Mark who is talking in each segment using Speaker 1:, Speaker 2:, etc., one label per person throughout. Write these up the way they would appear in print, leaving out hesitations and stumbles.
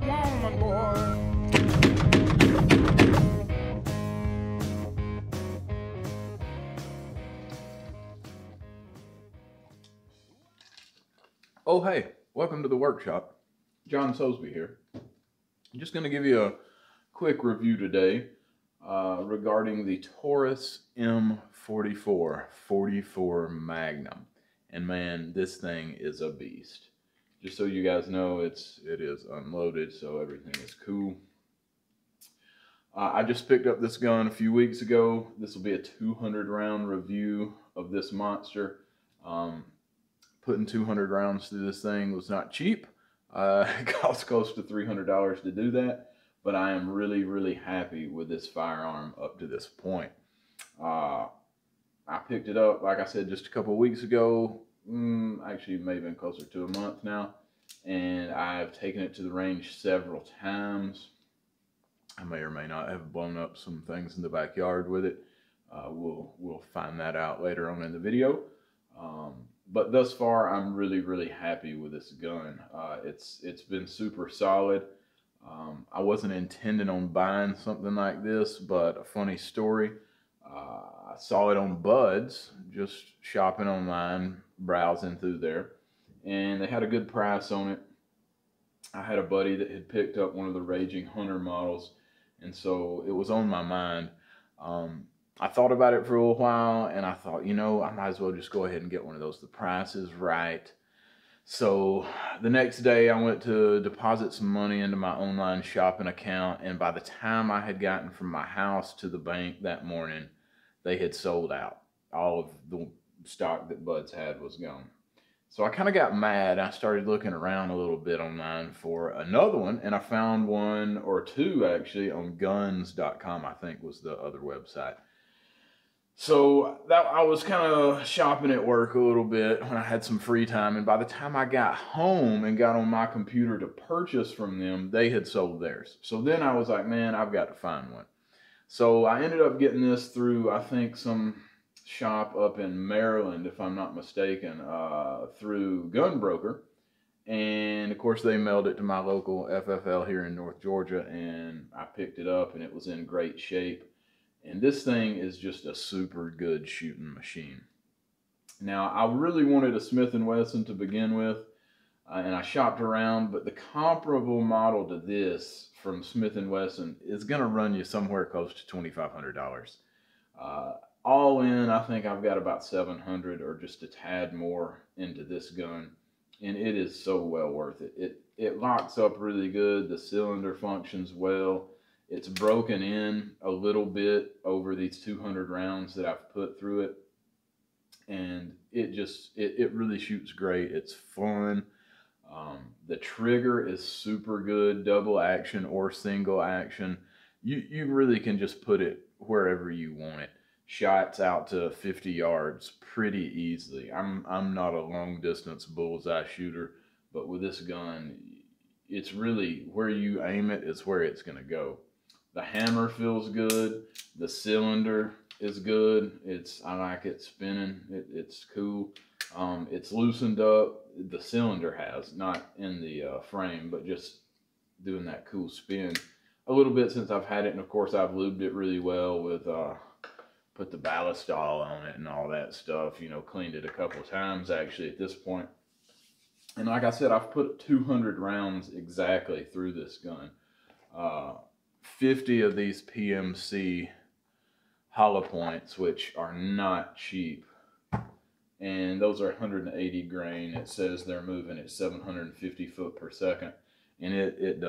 Speaker 1: woman, boy.
Speaker 2: Oh, hey, welcome to the workshop. John Sosby here. I'm just going to give you a quick review today regarding the Taurus M44 44 Magnum. And man, this thing is a beast. Just so you guys know, it is unloaded, so everything is cool. I just picked up this gun a few weeks ago. This will be a 200 round review of this monster. Putting 200 rounds through this thing was not cheap. It cost close to $300 to do that, but I am really, really happy with this firearm up to this point. I picked it up, like I said, just a couple of weeks ago. Actually, it may have been closer to a month now, and I've taken it to the range several times. I may or may not have blown up some things in the backyard with it. We'll find that out later on in the video. But thus far, I'm really, really happy with this gun. It's been super solid. I wasn't intending on buying something like this, but a funny story. I saw it on Buds, just shopping online, browsing through there, and they had a good price on it. I had a buddy that had picked up one of the Raging Hunter models, and so it was on my mind. I thought about it for a little while, and I thought, you know, I might as well just go ahead and get one of those. The price is right. So the next day I went to deposit some money into my online shopping account, and by the time I had gotten from my house to the bank that morning, they had sold out. All of the stock that Buds had was gone. So I kind of got mad. I started looking around a little bit online for another one, and I found one or two actually on guns.com, I think was the other website. So I was kind of shopping at work a little bit when I had some free time, and by the time I got home and got on my computer to purchase from them, they had sold theirs. So then I was like, man, I've got to find one. So I ended up getting this through, I think, some shop up in Maryland, if I'm not mistaken, through Gun Broker. And of course they mailed it to my local FFL here in North Georgia, and I picked it up and it was in great shape. And this thing is just a super good shooting machine. Now, I really wanted a Smith & Wesson to begin with, and I shopped around, but the comparable model to this from Smith & Wesson is going to run you somewhere close to $2,500. All in, I think I've got about $700 or just a tad more into this gun, and it is so well worth it. It locks up really good. The cylinder functions well. It's broken in a little bit over these 200 rounds that I've put through it. And it really shoots great. It's fun. The trigger is super good, double action or single action. You really can just put it wherever you want it. Shots out to 50 yards pretty easily. I'm not a long distance bullseye shooter, but with this gun, it's really where you aim it is where it's gonna go. The hammer feels good. The cylinder is good. I like it spinning. It's cool. It's loosened up. The cylinder has, not in the frame, but just doing that cool spin. A little bit since I've had it, and of course I've lubed it really well with, put the ballast all on it and all that stuff. You know, cleaned it a couple of times actually at this point. And like I said, I've put 200 rounds exactly through this gun. 50 of these PMC hollow points, which are not cheap, and those are 180 grain. It says they're moving at 750 foot per second, and it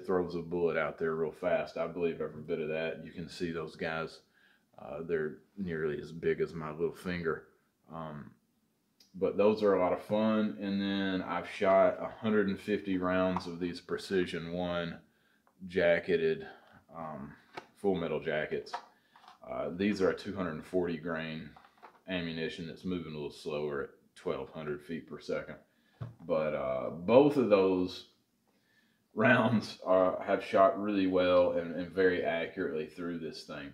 Speaker 2: throws a bullet out there real fast. I believe every bit of that. You can see those guys, they're nearly as big as my little finger, but those are a lot of fun. And then I've shot 150 rounds of these Precision 1 jacketed full metal jackets. These are a 240 grain ammunition that's moving a little slower at 1,200 feet per second. But both of those rounds have shot really well and very accurately through this thing.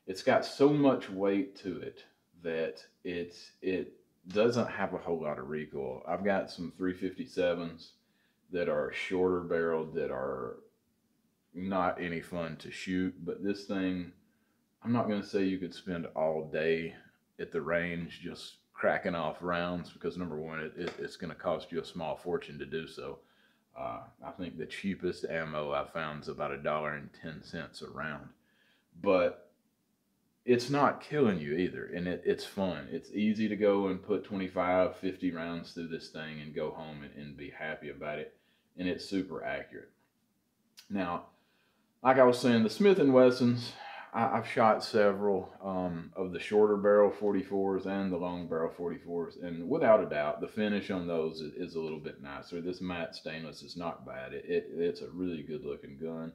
Speaker 2: It's got so much weight to it that it doesn't have a whole lot of recoil. I've got some 357s that are shorter barreled that are not any fun to shoot. But this thing, I'm not going to say you could spend all day at the range just cracking off rounds, because number one, it's going to cost you a small fortune to do so. I think the cheapest ammo I found is about $1.10 a round, but it's not killing you either, and it's fun. It's easy to go and put 25, 50 rounds through this thing and go home and be happy about it, and it's super accurate. Now, like I was saying, the Smith & Wessons, I've shot several of the shorter barrel 44s and the long barrel 44s, and without a doubt, the finish on those is a little bit nicer. This matte stainless is not bad. It's a really good looking gun,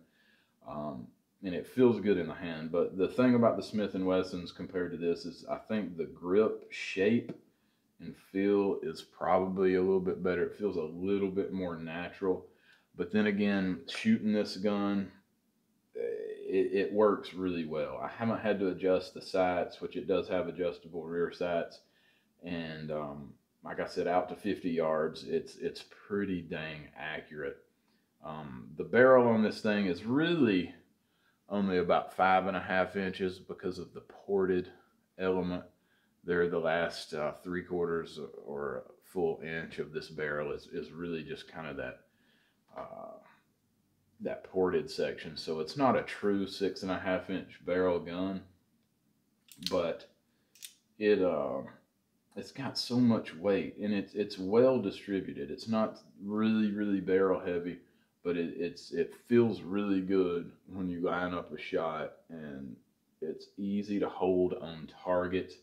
Speaker 2: and it feels good in the hand. But the thing about the Smith & Wessons compared to this is I think the grip shape and feel is probably a little bit better. It feels a little bit more natural. But then again, shooting this gun, it works really well. I haven't had to adjust the sights, which it does have adjustable rear sights, and like I said, out to 50 yards, it's pretty dang accurate. The barrel on this thing is really only about 5.5 inches because of the ported element there. The last 3/4 or a full inch of this barrel is really just kind of that ported section. So it's not a true 6.5 inch barrel gun, but it's got so much weight, and it's well distributed. It's not really barrel heavy, but it feels really good when you line up a shot, and it's easy to hold on target.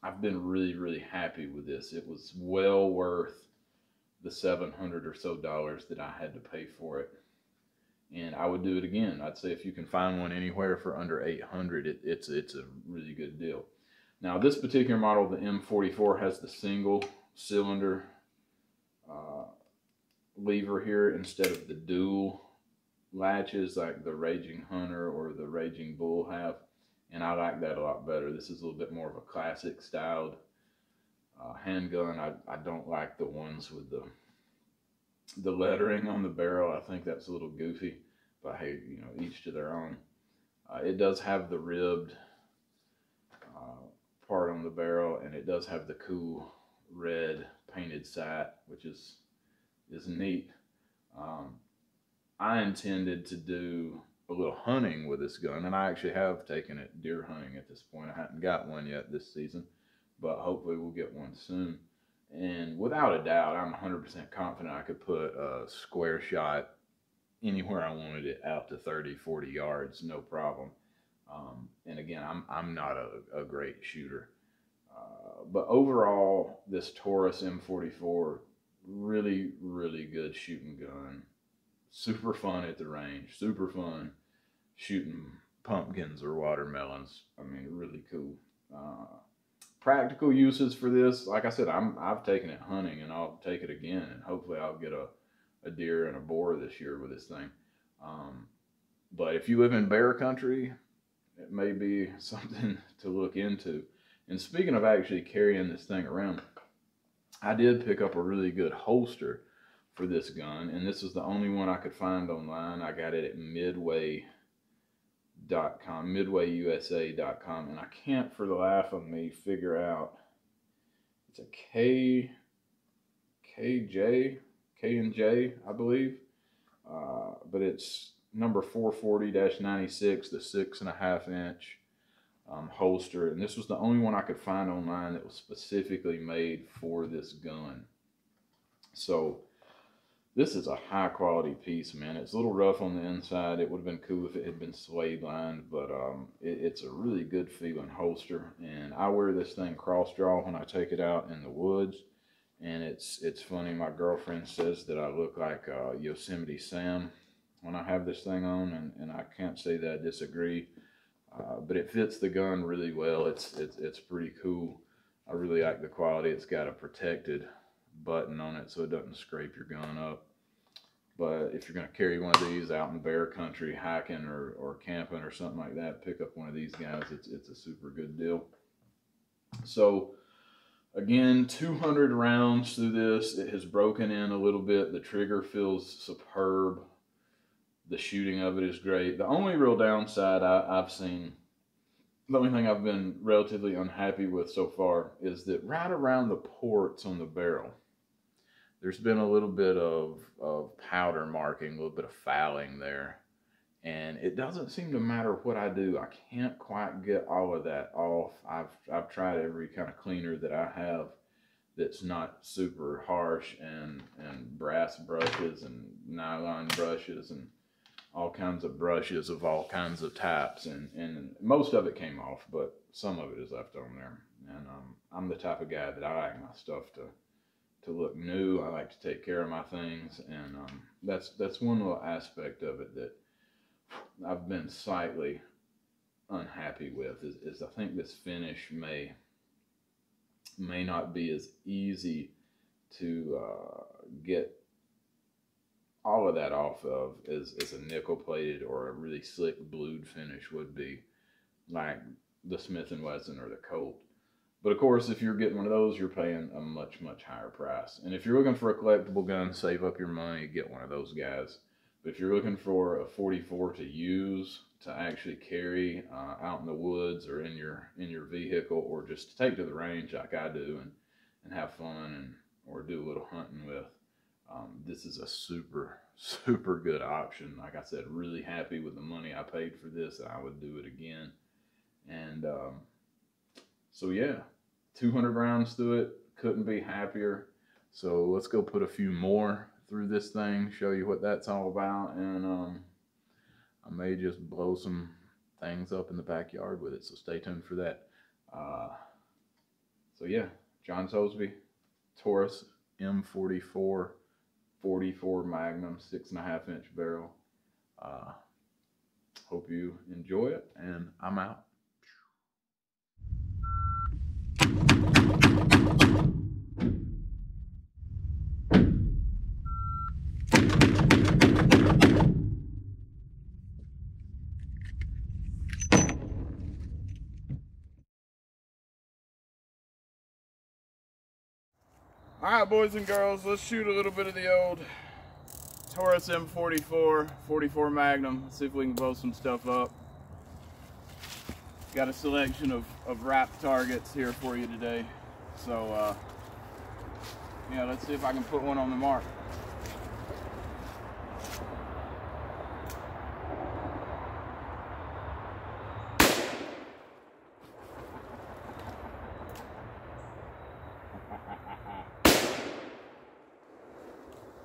Speaker 2: I've been really happy with this. It was well worth the $700 or so that I had to pay for it, and I would do it again. I'd say if you can find one anywhere for under $800, it's a really good deal. Now, this particular model, the M44, has the single cylinder lever here instead of the dual latches like the Raging Hunter or the Raging Bull have, and I like that a lot better. This is a little bit more of a classic styled handgun. I don't like the ones with the lettering on the barrel. I think that's a little goofy, but hey, you know, each to their own. It does have the ribbed part on the barrel, and it does have the cool red painted sight, which is neat. I intended to do a little hunting with this gun, and I actually have taken it deer hunting at this point. I haven't got one yet this season, but hopefully we'll get one soon. And without a doubt, I'm 100% confident I could put a square shot anywhere I wanted it, out to 30, 40 yards, no problem. And again, I'm not a great shooter. But overall, this Taurus M44, really good shooting gun. Super fun at the range, super fun shooting pumpkins or watermelons. I mean, really cool. Practical uses for this, like I said, I've taken it hunting, and I'll take it again, and hopefully I'll get a deer and a boar this year with this thing. But if you live in bear country, it may be something to look into. And speaking of actually carrying this thing around, I did pick up a really good holster for this gun, and this is the only one I could find online. I got it at midway.com, midwayusa.com, and I can't for the life of me figure out. It's a K and J, I believe, but it's number 440-96, the 6.5 inch holster, and this was the only one I could find online that was specifically made for this gun. So this is a high quality piece, man. It's a little rough on the inside. It would have been cool if it had been suede lined, but it's a really good feeling holster, and I wear this thing cross draw when I take it out in the woods. And it's funny, my girlfriend says that I look like Yosemite Sam when I have this thing on, and I can't say that I disagree. But it fits the gun really well. It's pretty cool. I really like the quality. It's got a protected button on it so it doesn't scrape your gun up. But if you're going to carry one of these out in bear country, hiking or camping or something like that, pick up one of these guys. It's a super good deal. So Again, 200 rounds through this. It has broken in a little bit. The trigger feels superb. The shooting of it is great. The only real downside I've seen, the only thing I've been relatively unhappy with so far, is that right around the ports on the barrel, there's been a little bit of powder marking, a little bit of fouling there. And it doesn't seem to matter what I do. I can't quite get all of that off. I've tried every kind of cleaner that I have that's not super harsh, and brass brushes and nylon brushes and all kinds of brushes of all kinds of types, and most of it came off, but some of it is left on there. And I'm the type of guy that I like my stuff to look new. I like to take care of my things, and that's one little aspect of it that I've been slightly unhappy with, is I think this finish may not be as easy to get all of that off of as a nickel plated or a really slick blued finish would be, like the Smith & Wesson or the Colt. But of course, if you're getting one of those, you're paying a much higher price. And if you're looking for a collectible gun, save up your money, get one of those guys. But if you're looking for a 44 to use, to actually carry out in the woods or in your vehicle, or just to take to the range like I do and have fun or do a little hunting with, this is a super good option. Like I said, really happy with the money I paid for this. I would do it again. And so yeah, 200 rounds through it, couldn't be happier. So let's go put a few more through this thing, show you what that's all about, and I may just blow some things up in the backyard with it, so stay tuned for that. So yeah, John Toesby, Taurus M44, 44 Magnum, 6.5 inch barrel. Hope you enjoy it, and I'm out. All right, boys and girls, let's shoot a little bit of the old Taurus M44, 44 Magnum. Let's see if we can blow some stuff up. Got a selection of wrapped targets here for you today. So, yeah, let's see if I can put one on the mark.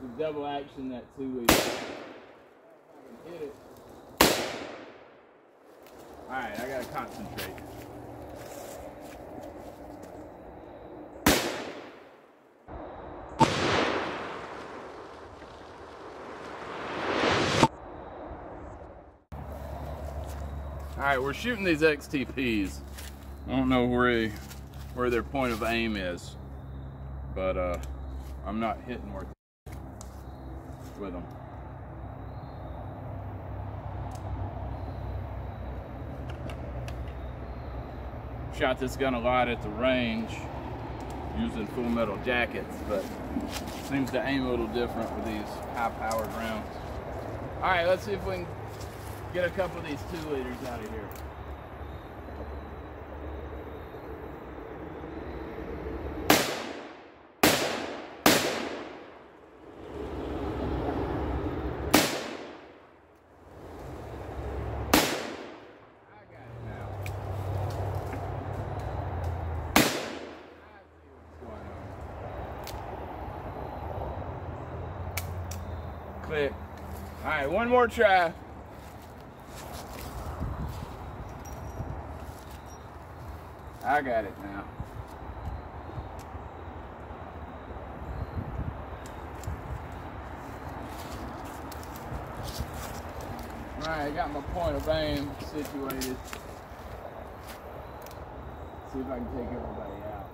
Speaker 2: The double action, that 2-liter. Hit it. Alright, I gotta concentrate. Alright, we're shooting these XTPs. I don't know where their point of aim is, but I'm not hitting worth with them. Shot this gun a lot at the range using full metal jackets, but seems to aim a little different with these high-powered rounds. All right, let's see if we can get a couple of these 2-liters out of here. Click. All right, one more try. I got it now. All right, I got my point of aim situated. See if I can take everybody out.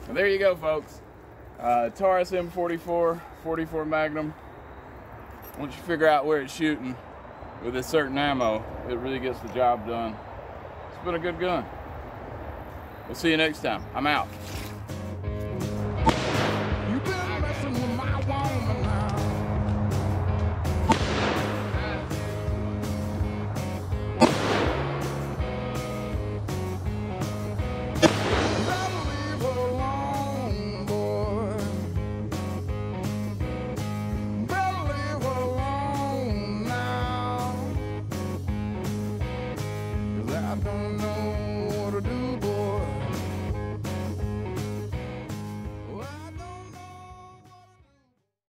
Speaker 1: And there you go, folks. Taurus M44, 44 Magnum. Once you figure out where it's shooting with this certain ammo, it really gets the job done. It's been a good gun. We'll see you next time. I'm out.